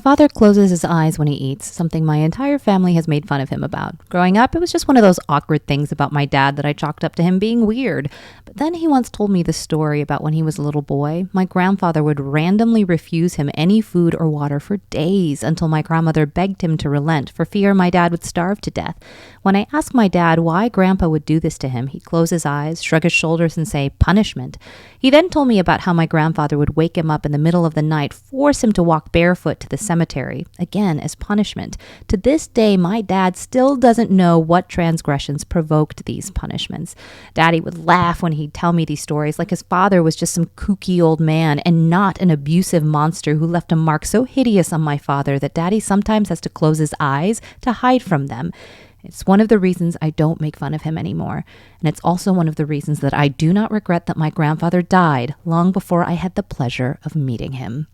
Father closes his eyes when he eats, something my entire family has made fun of him about. Growing up, it was just one of those awkward things about my dad that I chalked up to him being weird. But then he once told me the story about when he was a little boy. My grandfather would randomly refuse him any food or water for days until my grandmother begged him to relent for fear my dad would starve to death. When I asked my dad why Grandpa would do this to him, he'd close his eyes, shrug his shoulders, and say, punishment. He then told me about how my grandfather would wake him up in the middle of the night, force him to walk barefoot to the cemetery, again as punishment. To this day, my dad still doesn't know what transgressions provoked these punishments. Daddy would laugh when he'd tell me these stories, like his father was just some kooky old man and not an abusive monster who left a mark so hideous on my father that Daddy sometimes has to close his eyes to hide from them. It's one of the reasons I don't make fun of him anymore. And it's also one of the reasons that I do not regret that my grandfather died long before I had the pleasure of meeting him.